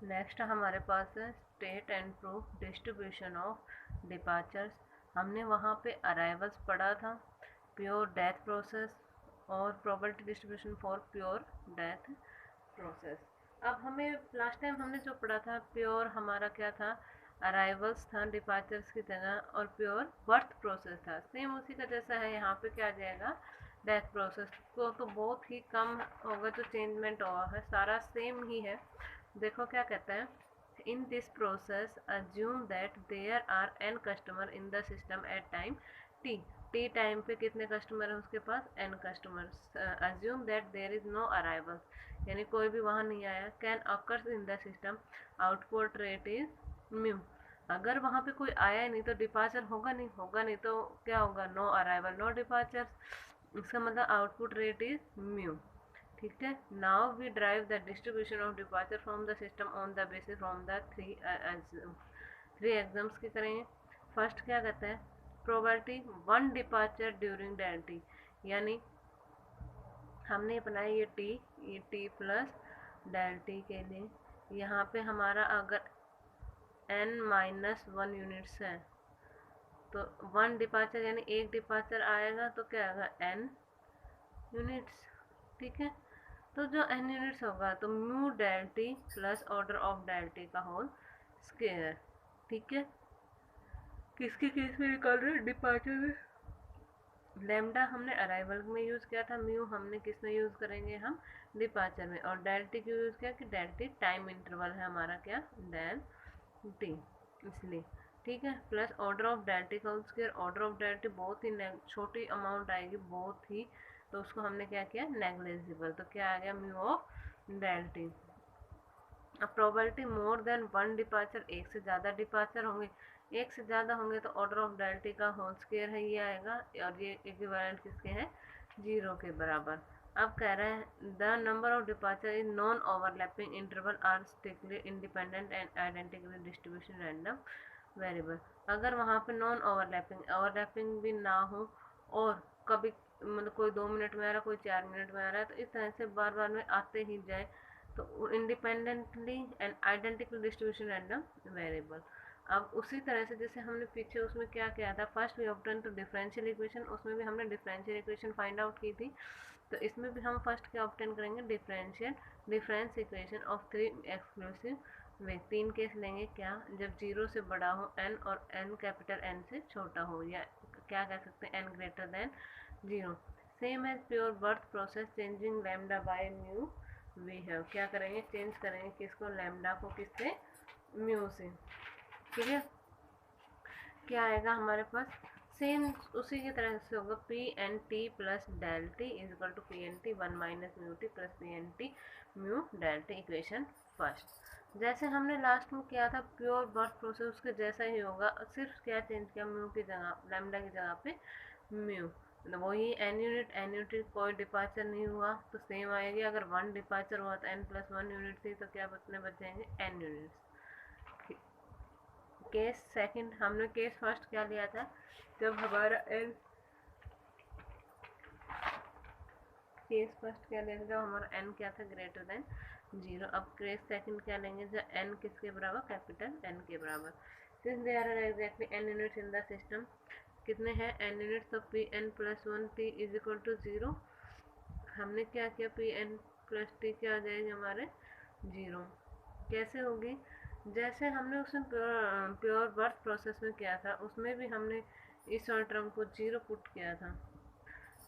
Next हमारे पास है state and proof distribution of departures. हमने वहाँ पे अराइवल्स पढ़ा था, प्योर डेथ प्रोसेस और probability distribution for pure death process. अब हमें लास्ट टाइम हमने जो पढ़ा था प्योर हमारा क्या था, अराइवल्स था डिपार्चर्स की जगह, और प्योर बर्थ प्रोसेस था। सेम उसी का जैसा है यहाँ पे क्या आ जाएगा, डेथ प्रोसेस को तो बहुत ही कम होगा जो चेंजमेंट हुआ है, सारा सेम ही है। देखो क्या कहता है, in this process assume that there are n customer in the system at time t. T time पे कितने कस्टमर हैं उसके पास, n customers. Assume that there is no arrival, यानी कोई भी वहाँ नहीं आया। Can occurs in the system, output rate is mu. अगर वहाँ पे कोई आया ही नहीं तो डिपार्चर होगा नहीं, होगा नहीं तो क्या होगा, नो अराइवल नो डिपार्चर। इसका मतलब आउटपुट रेट इज म्यू। ठीक है, now we drive the distribution of departure from the system on the basis from the three exams की करेंगे। फर्स्ट क्या कहते हैं, probability one departure during delta t, यानी हमने बनाया ये टी प्लस डेल्टी के लिए। यहाँ पे हमारा अगर n माइनस वन यूनिट्स है तो वन डिपार्चर यानी एक डिपार्चर आएगा तो क्या आएगा, n यूनिट्स। ठीक है, तो जो n यूनिट्स होगा तो म्यू डेल्टी प्लस ऑर्डर ऑफ डेल्टी का होल स्क्वायर। ठीक है, किसके केस में निकाल रहे हैं, डिपार्चर में। लैम्डा हमने अराइवल में यूज़ किया था, म्यू हमने किस में यूज़ करेंगे, हम डिपार्चर में। और डेल्टी क्यों यूज़ किया कि डेल्टी टाइम इंटरवल है हमारा क्या, डेल्टी, इसलिए। ठीक है, प्लस ऑर्डर ऑफ डेल्टी का होल स्क्वायर। ऑर्डर ऑफ डेल्टी बहुत ही छोटी अमाउंट आएगी, बहुत ही, तो उसको हमने क्या किया, नेग्लिजिबल। तो क्या आ गया, म्यू ऑफ डेल्टी। अब probability more than one departure, एक से ज़्यादा डिपार्चर होंगे, एक से ज़्यादा होंगे तो ऑर्डर ऑफ डेल्टी का होल स्क्वायर है, ये आएगा, और ये इक्विवेलेंट किसके हैं, जीरो के बराबर। अब कह रहे हैं the number of departure in non overlapping interval are strictly independent and identically distribution random variable. अगर वहाँ पे नॉन ओवरलैपिंग भी ना हो, और कभी मतलब कोई 2 मिनट में आ रहा है, कोई 4 मिनट में आ रहा है, तो इस तरह से बार बार में आते ही जाए तो independently and identical distribution random variable. अब उसी तरह से जैसे हमने पीछे उसमें क्या किया था, first we obtain two differential equation, उसमें भी हमने डिफरेंशियल इक्वेशन फाइंड आउट की थी। तो इसमें भी हम फर्स्ट क्या ऑब्टेन करेंगे, difference equation of three exclusive way. तीन केस लेंगे, क्या, जब जीरो से बड़ा हो n और n कैपिटल N से छोटा हो, या क्या कह सकते हैं, n greater than zero. Same as pure birth process changing lambda by mu we have. क्या करेंगे, चेंज करेंगे किसको, लैम्डा को किससे, म्यू से। ठीक है, क्या आएगा हमारे पास, सेम उसी की तरह से होगा, P N T plus del T is equal to P N T one minus mu T plus P N T mu del t, equation first. जैसे हमने लास्ट में किया था प्योर बर्थ प्रोसेस, उसके जैसा ही होगा, सिर्फ क्या चेंज किया, म्यू की जगह, लैम्डा की जगह पे म्यू, वही एन यूनिट कोई डिपार्चर नहीं हुआ तो सेम आएगी। अगर वन डिपार्चर हुआ तो एन प्लस वन यूनिट थी तो क्या बच जाएंगे, एन यूनिट्स। केस सेकंड, हमने केस फर्स्ट क्या लिया था, जब हमारा एन, केस फर्स्ट क्या लेंगे जब हमारा एन क्या था, ग्रेटर देन जीरो। अब केस सेकंड क्या लेंगे जब एन किसके बराबर, कैपिटल एन के बराबर। Since there are exactly N units in the system, कितने हैं एन यूनिट्स, तो P N plus one t is equal to zero. हमने क्या किया, पी एन प्लस टी क्या आ जाएंगे हमारे, जीरो। कैसे होगी, जैसे हमने उसमें प्योर बर्थ प्रोसेस में किया था, उसमें भी हमने इस वाले टर्म को जीरो पुट किया था।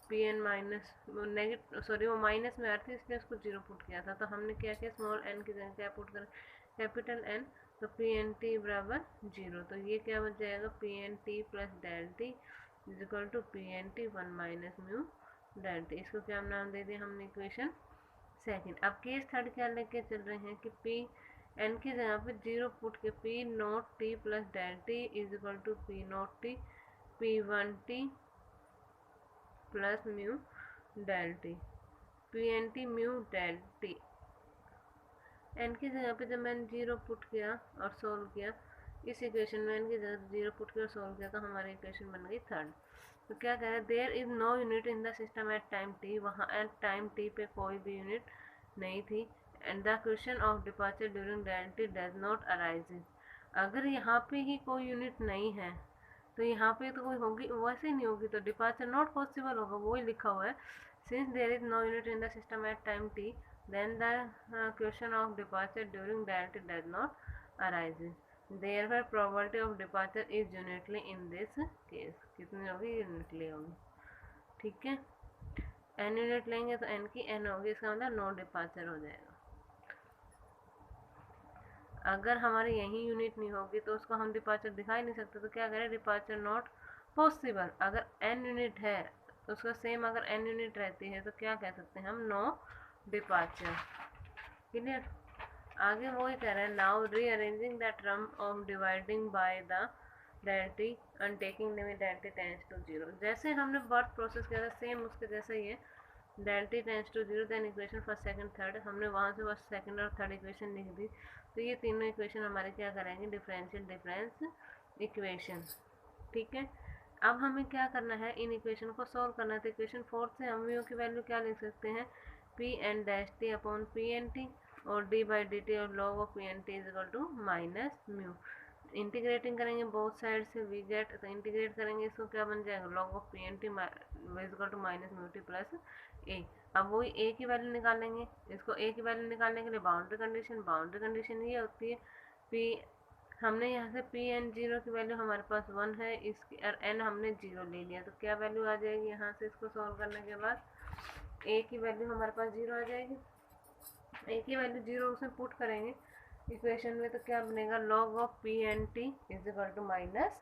P N minus negative, sorry वो माइनस में आ रही थी इसलिए उसको जीरो पुट किया था। तो हमने क्या किया, स्मॉल एन की जगह क्या पुट करें, कैपिटल एन, तो पी एन टी बराबर जीरो। तो ये क्या बच जाएगा, P N T plus del T is equal to P N T one minus mu del T. इसको क्या नाम दे दिया हमने, इक्वेशन सेकंड। अब केस थर्ड क्या लेके चल रहे हैं कि पी एन की जगह पे जीरो पुट के P naught T plus del T is equal to P naught T P one T plus mu del T, P N T mu del T. N की जगह पे जब मैंने जीरो पुट किया और सोल्व किया, इस इक्वेशन में एन की जगह जीरो पुट किया और सोल्व किया, तो हमारी इक्वेशन बन गई थर्ड। तो क्या कह रहे हैं, there is no unit in the system at time T, वहाँ एट टाइम टी पे कोई भी यूनिट नहीं थी। And the question of departure during del T does not arise. अगर यहाँ पे ही कोई यूनिट नहीं है तो यहाँ पे तो कोई होगी, वैसे नहीं होगी, तो डिपार्चर नॉट पॉसिबल होगा, वो ही लिखा हुआ है। Since there is no unit in the system at time T then the question of departure during del T does not arise. Therefore probability of departure is unitary in this case। कितनी होगी? यूनिटली होगी। ठीक है, n unit लेंगे तो n की n होगी, इसका मतलब नो डिपार्चर हो जाएगा। अगर हमारी यही यूनिट नहीं होगी तो उसको हम डिपार्चर दिखा ही नहीं सकते, तो क्या करें? Departure not possible. अगर n यूनिट है तो उसका सेम अगर n यूनिट रहती है तो क्या कह सकते हैं हम? No departure. क्लियर? आगे वो ही कह रहे हैं, now rearranging the term of dividing by the delta t and taking limit delta t tends to 0। जैसे हमने बर्थ प्रोसेस किया था सेम उसके जैसा ही है। Delta t tends to 0 then equation first second third, हमने वहाँ से बस सेकंड और थर्ड इक्वेशन लिख दी। तो ये तीनों इक्वेशन हमारे क्या करेंगे? Differential difference equation. ठीक है, अब हमें क्या करना है? इन इक्वेशन को सॉल्व करना है। तो इक्वेशन 4 से हम म्यू की वैल्यू क्या लिख सकते हैं? P N dash T upon P N T और डी बाई डी टी और log of P N T is equal to minus mu. Integrating करेंगे बोथ साइड से वी गेट, तो इंटीग्रेट करेंगे इसको क्या बन जाएगा? Log of P N T is equal to minus mu T plus A. अब वही ए की वैल्यू निकालेंगे, इसको ए की वैल्यू निकालने के लिए बाउंड्री कंडीशन ये होती है पी, हमने यहाँ से पी एन जीरो की वैल्यू हमारे पास 1 है, इसकी और एन हमने 0 ले लिया, तो क्या वैल्यू आ जाएगी यहाँ से? इसको सॉल्व करने के बाद ए की वैल्यू हमारे पास 0 आ जाएगी। ए की वैल्यू 0 उसमें पुट करेंगे इक्वेशन में, तो क्या बनेगा? Log of P N T is equal to minus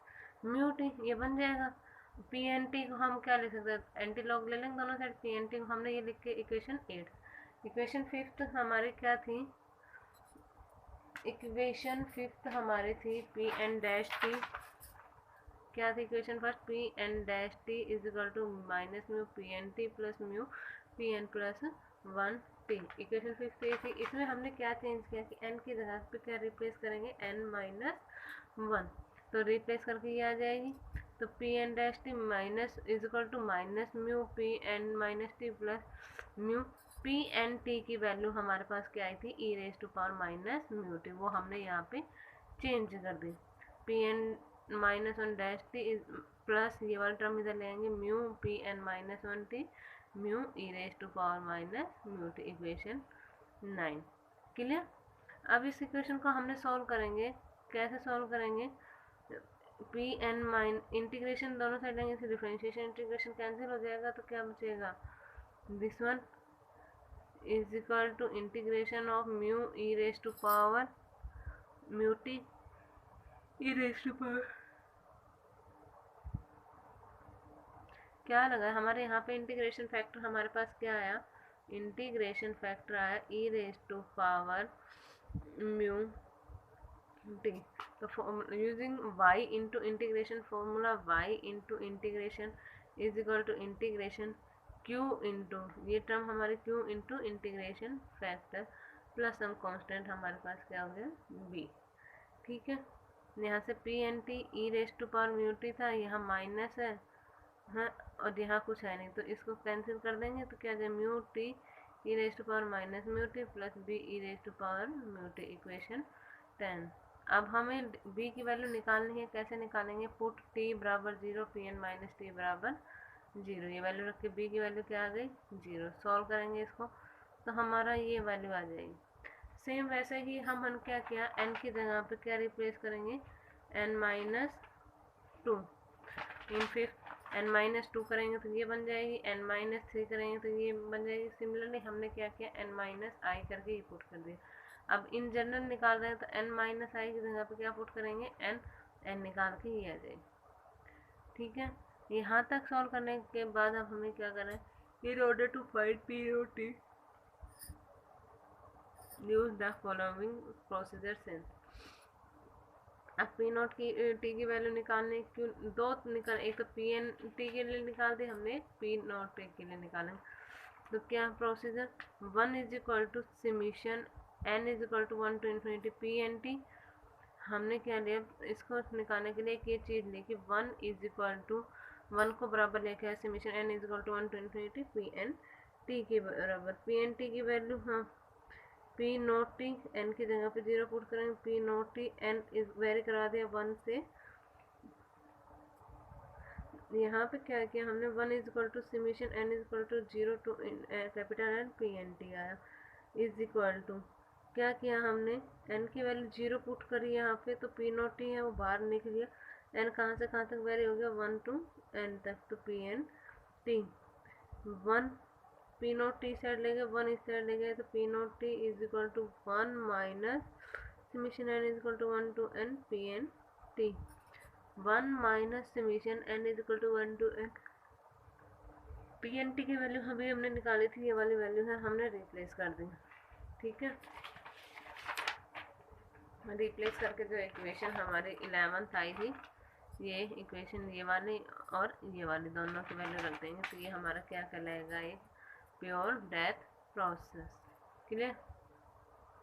mu T, ये बन जाएगा। पी एन टी को हम क्या लिख सकते हैं? एंटी लॉग ले लेंगे दोनों साइड। पी एन टी को हमने ये लिख के इक्वेशन 8। इक्वेशन 5 हमारी क्या थी? इक्वेशन 5 हमारी थी पी एन डैश टी, क्या थी equation first? P N dash T is equal to minus mu P N T plus mu P N plus 1 T. Equation 5 ये थी। इसमें हमने क्या चेंज किया कि n की जगह पे क्या रिप्लेस करेंगे? n माइनस 1, तो रिप्लेस करके ये आ जाएगी। तो P N dash T minus is equal to minus mu P N minus T plus mu P N T की वैल्यू हमारे पास क्या आई थी? E raise to power minus mu T, वो हमने यहाँ पे चेंज कर दी। P N minus 1 dash T is plus ये वाला टर्म इधर ले आएंगे mu P N minus 1 T mu E raise to power minus mu T, equation 9। Clear? अब इस इक्वेशन को हमने सॉल्व करेंगे। कैसे सॉल्व करेंगे? पी एन माइन इंटीग्रेशन दोनों साइड लेंगे, इसकी डिफरेंशिएशन इंटीग्रेशन कैंसिल हो जाएगा, तो क्या बचेगा? This one is equal to integration of mu E raise to power mu T e raise to power, क्या लगा हमारे यहाँ पे इंटीग्रेशन फैक्टर हमारे पास क्या आया? इंटीग्रेशन फैक्टर आया E raise to power mu T. तो using y into integration formula, y into integration is equal to integration q into ये टर्म हमारे q into integration factor plus some constant हमारे पास क्या हो गया? b। ठीक है, यहाँ से P N T e raise to power mu T था, यहाँ माइनस है, हाँ, और यहाँ कुछ है नहीं, तो इसको कैंसिल कर देंगे, तो क्या जाए? Mu T e raise to power minus mu T plus B e raise to power mu T, equation 10। अब हमें b की वैल्यू निकालनी है। कैसे निकालेंगे? पुट t बराबर 0 पी एन माइनस टी बराबर 0, ये वैल्यू रख के b की वैल्यू क्या आ गई? 0। सॉल्व करेंगे इसको तो हमारा ये वैल्यू आ जाएगी। सेम वैसे ही हम क्या किया? n की जगह पे क्या रिप्लेस करेंगे? n माइनस 2 इन 5 n माइनस 2 करेंगे तो ये बन जाएगी, n माइनस 3 करेंगे तो ये बन जाएगी। सिमिलरली हमने क्या किया? n माइनस आई करके ये पुट कर दिया। अब इन जनरल निकाल रहे हैं तो n माइनस आई की जगह पे क्या पुट करेंगे? n निकाल के ये आ जाएगी। ठीक है, यहाँ तक सॉल्व करने के बाद अब हमें क्या करना है? In order to find P O T use the following procedure sense. अब पी नॉट की टी की वैल्यू निकालने क्यों दो निकाल, एक तो पी एन टी के लिए निकाल दी हमने, पी नॉट टी के लिए निकालेंगे। तो क्या procedure? 1 is equal to summation n is equal to 1 to infinity P N T. हमने क्या लिया इसको निकालने के लिए? एक ये चीज़ ली कि 1 इज इक्वल टू 1 को बराबर लेके आए summation n is equal to 1 to infinity P N T के बराबर। पी एन टी की वैल्यू, हाँ पी नोट टी, एन की जगह पे 0 पुट करेंगे, P naught T, N is vary करा दिया 1 से। यहाँ पे क्या किया हमने, 1 is equal to summation N is equal to 0 to capital N P N T आया, इज इक्वल टू क्या किया हमने, एन की वैल्यू 0 पुट करी यहाँ पे, तो पी नोट टी है वो बाहर निकल गया, एन कहाँ से कहाँ तक वेरी हो गया 1 टू एन तक, तो P N T 1 P naught T side ले गए, 1 इस साइड ले गए, तो P naught T is equal to 1 minus summation N is equal to 1 to N P N T, 1 minus summation N is equal to 1 to N P N T की value अभी हमने निकाली थी, ये वाली वैल्यू है, हमने रिप्लेस कर दी। ठीक है, रिप्लेस करके जो इक्वेशन हमारी 11th आई थी, ये इक्वेशन ये वाली और ये वाली दोनों की वैल्यू रख देंगे, तो ये हमारा क्या कहलाएगा, एक प्योर डेथ प्रोसेस। क्लियर।